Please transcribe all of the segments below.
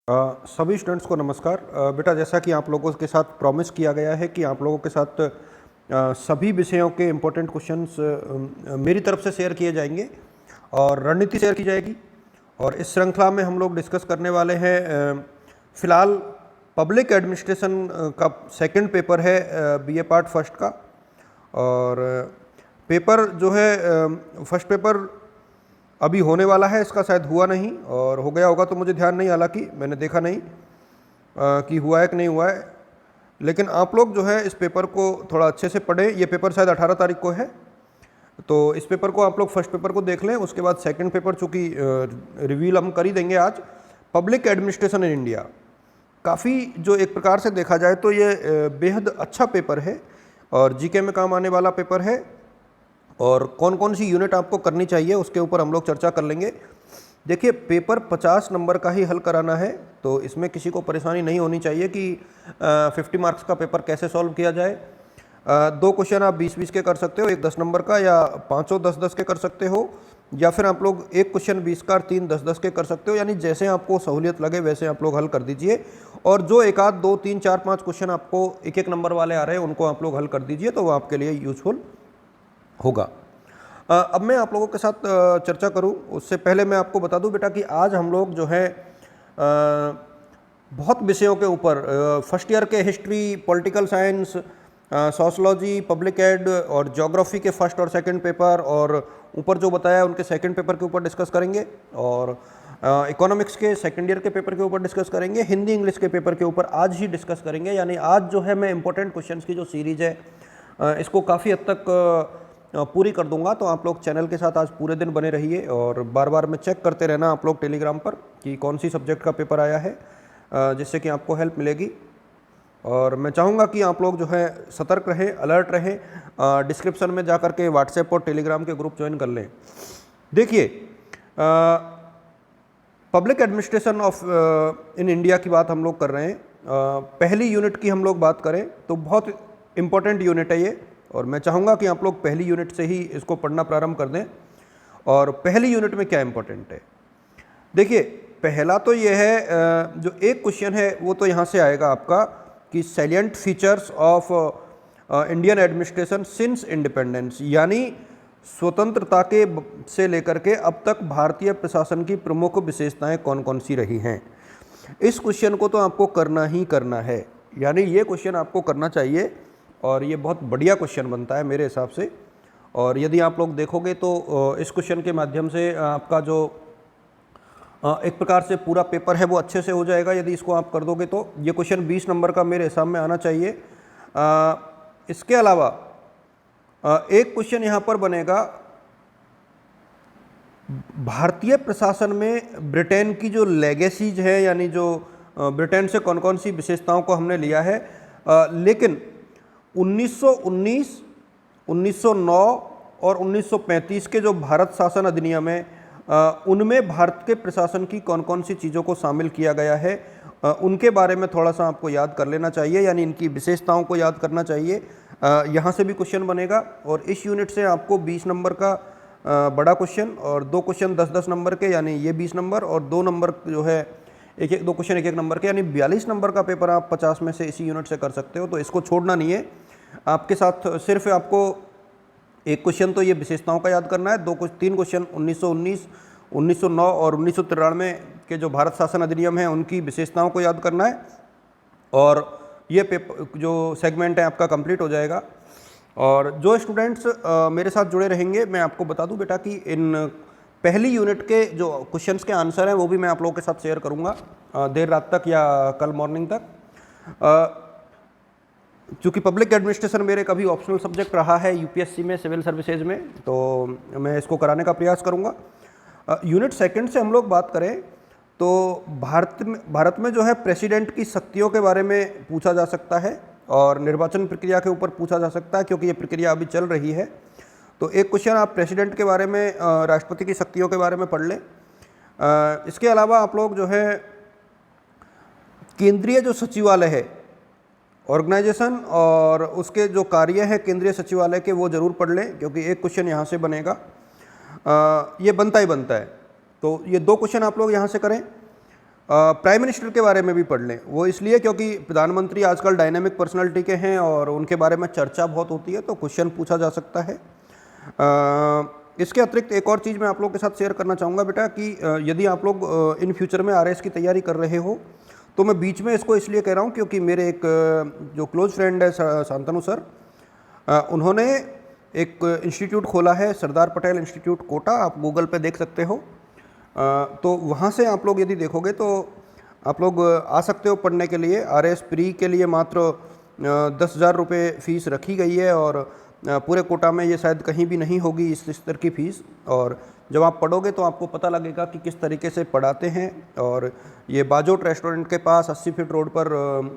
सभी स्टूडेंट्स को नमस्कार। बेटा, जैसा कि आप लोगों के साथ प्रॉमिस किया गया है कि आप लोगों के साथ सभी विषयों के इम्पोर्टेंट क्वेश्चंस मेरी तरफ से शेयर किए जाएंगे और रणनीति शेयर की जाएगी। और इस श्रृंखला में हम लोग डिस्कस करने वाले हैं फ़िलहाल पब्लिक एडमिनिस्ट्रेशन का सेकंड पेपर है, बीए पार्ट फर्स्ट का। और पेपर जो है फर्स्ट पेपर अभी होने वाला है, इसका शायद हुआ नहीं, और हो गया होगा तो मुझे ध्यान नहीं, हालांकि मैंने देखा नहीं कि हुआ है कि नहीं हुआ है। लेकिन आप लोग जो है इस पेपर को थोड़ा अच्छे से पढ़ें। ये पेपर शायद 18 तारीख को है, तो इस पेपर को आप लोग फर्स्ट पेपर को देख लें। उसके बाद सेकंड पेपर चूँकि रिवील हम कर ही देंगे आज, पब्लिक एडमिनिस्ट्रेशन इन इंडिया। काफ़ी जो एक प्रकार से देखा जाए तो ये बेहद अच्छा पेपर है और जीके में काम आने वाला पेपर है। और कौन कौन सी यूनिट आपको करनी चाहिए उसके ऊपर हम लोग चर्चा कर लेंगे। देखिए, पेपर 50 नंबर का ही हल कराना है, तो इसमें किसी को परेशानी नहीं होनी चाहिए कि 50 मार्क्स का पेपर कैसे सॉल्व किया जाए। 2 क्वेश्चन आप 20-20 के कर सकते हो, एक 10 नंबर का, या 5 10-10 के कर सकते हो, या फिर आप लोग एक क्वेश्चन 20 का 3 10-10 के कर सकते हो। यानी जैसे आपको सहूलियत लगे वैसे आप लोग हल कर दीजिए। और जो एक आध 2 3 4 5 क्वेश्चन आपको एक नंबर वाले आ रहे हैं उनको आप लोग हल कर दीजिए, तो वो आपके लिए यूजफुल होगा। अब मैं आप लोगों के साथ चर्चा करूं उससे पहले मैं आपको बता दूं बेटा कि आज हम लोग जो है बहुत विषयों के ऊपर फर्स्ट ईयर के history, political science, sociology, public ad और ज्योग्राफी के फर्स्ट और सेकंड पेपर, और ऊपर जो बताया उनके सेकंड पेपर के ऊपर डिस्कस करेंगे, और इकोनॉमिक्स के सेकंड ईयर के पेपर के ऊपर डिस्कस करेंगे, हिंदी इंग्लिश के पेपर के ऊपर आज ही डिस्कस करेंगे। यानी आज जो है मैं इंपॉर्टेंट क्वेश्चंस की जो सीरीज है इसको काफ़ी हद तक पूरी कर दूंगा। तो आप लोग चैनल के साथ आज पूरे दिन बने रहिए और बार बार में चेक करते रहना आप लोग टेलीग्राम पर कि कौन सी सब्जेक्ट का पेपर आया है, जिससे कि आपको हेल्प मिलेगी। और मैं चाहूँगा कि आप लोग जो है सतर्क रहें, अलर्ट रहें। डिस्क्रिप्शन में जा कर के व्हाट्सएप और टेलीग्राम के ग्रुप ज्वाइन कर लें। देखिए, public administration of in India की बात हम लोग कर रहे हैं। पहली यूनिट की हम लोग बात करें तो बहुत इम्पोर्टेंट यूनिट है ये, और मैं चाहूँगा कि आप लोग पहली यूनिट से ही इसको पढ़ना प्रारंभ कर दें। और पहली यूनिट में क्या इंपॉर्टेंट है, देखिए, पहला तो ये है, जो एक क्वेश्चन है वो तो यहाँ से आएगा आपका कि salient features of Indian administration since independence, यानी स्वतंत्रता के से लेकर के अब तक भारतीय प्रशासन की प्रमुख विशेषताएं कौन कौन सी रही हैं। इस क्वेश्चन को तो आपको करना ही करना है, यानी ये क्वेश्चन आपको करना चाहिए, और ये बहुत बढ़िया क्वेश्चन बनता है मेरे हिसाब से। और यदि आप लोग देखोगे तो इस क्वेश्चन के माध्यम से आपका जो एक प्रकार से पूरा पेपर है वो अच्छे से हो जाएगा। यदि इसको आप कर दोगे तो ये क्वेश्चन 20 नंबर का मेरे हिसाब में आना चाहिए। इसके अलावा एक क्वेश्चन यहाँ पर बनेगा, भारतीय प्रशासन में ब्रिटेन की जो लेगेसीज है, यानी जो ब्रिटेन से कौन कौन सी विशेषताओं को हमने लिया है, लेकिन 1919, 1909 और 1935 के जो भारत शासन अधिनियम है उनमें भारत के प्रशासन की कौन कौन सी चीज़ों को शामिल किया गया है, उनके बारे में थोड़ा सा आपको याद कर लेना चाहिए, यानी इनकी विशेषताओं को याद करना चाहिए। यहाँ से भी क्वेश्चन बनेगा, और इस यूनिट से आपको 20 नंबर का बड़ा क्वेश्चन और 2 क्वेश्चन 10-10 नंबर के, यानी ये 20 नंबर, और 2 नंबर जो है 2 क्वेश्चन 1 नंबर के, यानी 42 नंबर का पेपर आप 50 में से इसी यूनिट से कर सकते हो। तो इसको छोड़ना नहीं है। आपके साथ सिर्फ आपको एक क्वेश्चन तो ये विशेषताओं का याद करना है, 3 क्वेश्चन 1919, 1909 और 1993 के जो भारत शासन अधिनियम है उनकी विशेषताओं को याद करना है, और ये पेपर जो सेगमेंट है आपका कंप्लीट हो जाएगा। और जो स्टूडेंट्स मेरे साथ जुड़े रहेंगे, मैं आपको बता दूं बेटा कि इन पहली यूनिट के जो क्वेश्चंस के आंसर हैं वो भी मैं आप लोगों के साथ शेयर करूंगा देर रात तक या कल मॉर्निंग तक। चूँकि पब्लिक एडमिनिस्ट्रेशन मेरे कभी ऑप्शनल सब्जेक्ट रहा है यूपीएससी में, सिविल सर्विसेज में, तो मैं इसको कराने का प्रयास करूँगा। यूनिट सेकंड से हम लोग बात करें तो भारत में जो है प्रेसिडेंट की शक्तियों के बारे में पूछा जा सकता है, और निर्वाचन प्रक्रिया के ऊपर पूछा जा सकता है, क्योंकि ये प्रक्रिया अभी चल रही है। तो एक क्वेश्चन आप प्रेसिडेंट के बारे में, राष्ट्रपति की शक्तियों के बारे में पढ़ लें। इसके अलावा आप लोग जो है केंद्रीय जो सचिवालय है, ऑर्गेनाइजेशन और उसके जो कार्य हैं केंद्रीय सचिवालय के, वो ज़रूर पढ़ लें, क्योंकि एक क्वेश्चन यहाँ से बनेगा, ये बनता ही बनता है। तो ये 2 क्वेश्चन आप लोग यहाँ से करें। प्राइम मिनिस्टर के बारे में भी पढ़ लें। वो इसलिए क्योंकि प्रधानमंत्री आजकल डायनेमिक पर्सनालिटी के हैं और उनके बारे में चर्चा बहुत होती है, तो क्वेश्चन पूछा जा सकता है। इसके अतिरिक्त एक और चीज़ मैं आप लोगों के साथ शेयर करना चाहूँगा बेटा कि यदि आप लोग इन फ्यूचर में आरएस की तैयारी कर रहे हो, तो मैं बीच में इसको इसलिए कह रहा हूँ क्योंकि मेरे एक जो क्लोज फ्रेंड है शांतनु सर, उन्होंने एक इंस्टीट्यूट खोला है, सरदार पटेल इंस्टीट्यूट कोटा, आप गूगल पे देख सकते हो। तो वहाँ से आप लोग यदि देखोगे तो आप लोग आ सकते हो पढ़ने के लिए। आरएस प्री के लिए मात्र 10,000 रुपये फ़ीस रखी गई है और पूरे कोटा में ये शायद कहीं भी नहीं होगी इस स्तर की फ़ीस। और जब आप पढ़ोगे तो आपको पता लगेगा कि किस तरीके से पढ़ाते हैं। और ये बाजोट रेस्टोरेंट के पास 80 फीट रोड पर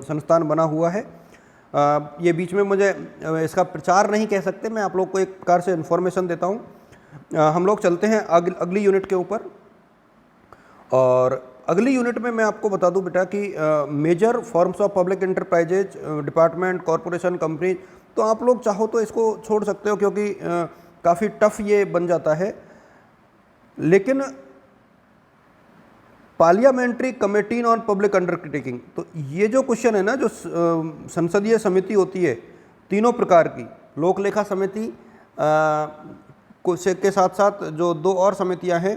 संस्थान बना हुआ है। ये बीच में मुझे इसका प्रचार नहीं कह सकते, मैं आप लोग को एक प्रकार से इन्फॉर्मेशन देता हूँ। हम लोग चलते हैं अगली यूनिट के ऊपर। और अगली यूनिट में मैं आपको बता दूं बेटा कि major forms of public enterprises, department, corporation, company, तो आप लोग चाहो तो इसको छोड़ सकते हो क्योंकि काफ़ी टफ ये बन जाता है। लेकिन parliamentary committee on public undertaking, तो ये जो क्वेश्चन है ना, जो संसदीय समिति होती है तीनों प्रकार की, लोक लेखा समिति के साथ साथ जो दो और समितियां हैं,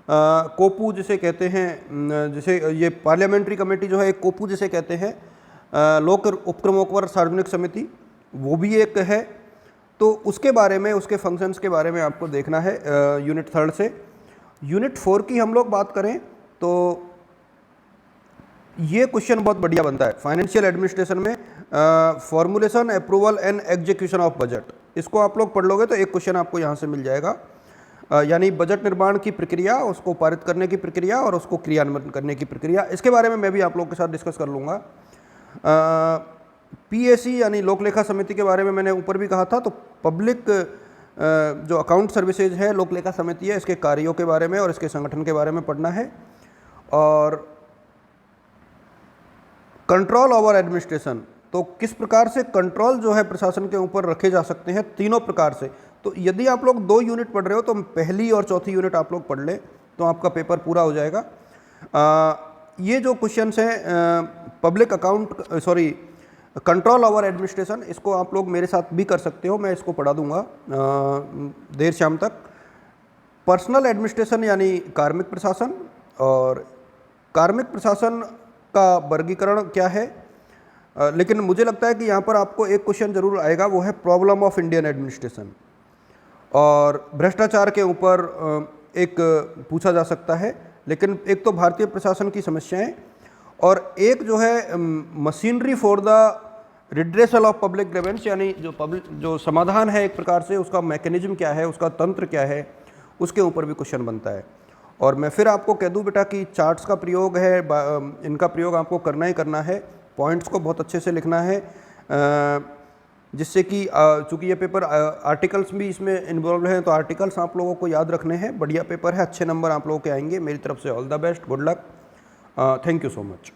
कोपू जिसे कहते हैं, जैसे ये पार्लियामेंट्री कमेटी जो है एक कोपू जिसे कहते हैं, लोक उपक्रमों पर सार्वजनिक समिति, वो भी एक है। तो उसके बारे में, उसके फंक्शंस के बारे में आपको देखना है यूनिट 3 से। यूनिट 4 की हम लोग बात करें तो ये क्वेश्चन बहुत बढ़िया बनता है फाइनेंशियल एडमिनिस्ट्रेशन में, formulation, approval and execution of budget. इसको आप लोग पढ़ लोगे तो एक क्वेश्चन आपको यहाँ से मिल जाएगा, यानी बजट निर्माण की प्रक्रिया, उसको पारित करने की प्रक्रिया और उसको क्रियान्वयन करने की प्रक्रिया। इसके बारे में मैं भी आप लोगों के साथ डिस्कस कर लूँगा। पीएसी यानी लोक लेखा समिति के बारे में मैंने ऊपर भी कहा था, तो पब्लिक जो अकाउंट सर्विसेज है लोक लेखा समिति है, इसके कार्यों के बारे में और इसके संगठन के बारे में पढ़ना है। और कंट्रोल ओवर एडमिनिस्ट्रेशन, तो किस प्रकार से कंट्रोल जो है प्रशासन के ऊपर रखे जा सकते हैं तीनों प्रकार से। तो यदि आप लोग 2 यूनिट पढ़ रहे हो तो पहली और चौथी यूनिट आप लोग पढ़ ले तो आपका पेपर पूरा हो जाएगा। ये जो क्वेश्चंस हैं public account control over administration, इसको आप लोग मेरे साथ भी कर सकते हो, मैं इसको पढ़ा दूंगा देर शाम तक। पर्सनल एडमिनिस्ट्रेशन यानी कार्मिक प्रशासन, और कार्मिक प्रशासन का वर्गीकरण क्या है, लेकिन मुझे लगता है कि यहाँ पर आपको एक क्वेश्चन जरूर आएगा, वो है प्रॉब्लम ऑफ इंडियन एडमिनिस्ट्रेशन। और भ्रष्टाचार के ऊपर एक पूछा जा सकता है, लेकिन एक तो भारतीय प्रशासन की समस्याएं, और एक जो है machinery for the redressal of public grievance, यानी जो समाधान है एक प्रकार से, उसका मैकेनिज्म क्या है, उसका तंत्र क्या है, उसके ऊपर भी क्वेश्चन बनता है। और मैं फिर आपको कह दूं बेटा कि चार्ट्स का प्रयोग है, इनका प्रयोग आपको करना ही करना है, पॉइंट्स को बहुत अच्छे से लिखना है, जिससे कि चूँकि ये पेपर आर्टिकल्स भी इसमें इन्वॉल्व हैं, तो आर्टिकल्स आप लोगों को याद रखने हैं। बढ़िया पेपर है, अच्छे नंबर आप लोगों के आएंगे। मेरी तरफ से all the best, good luck, thank you so much.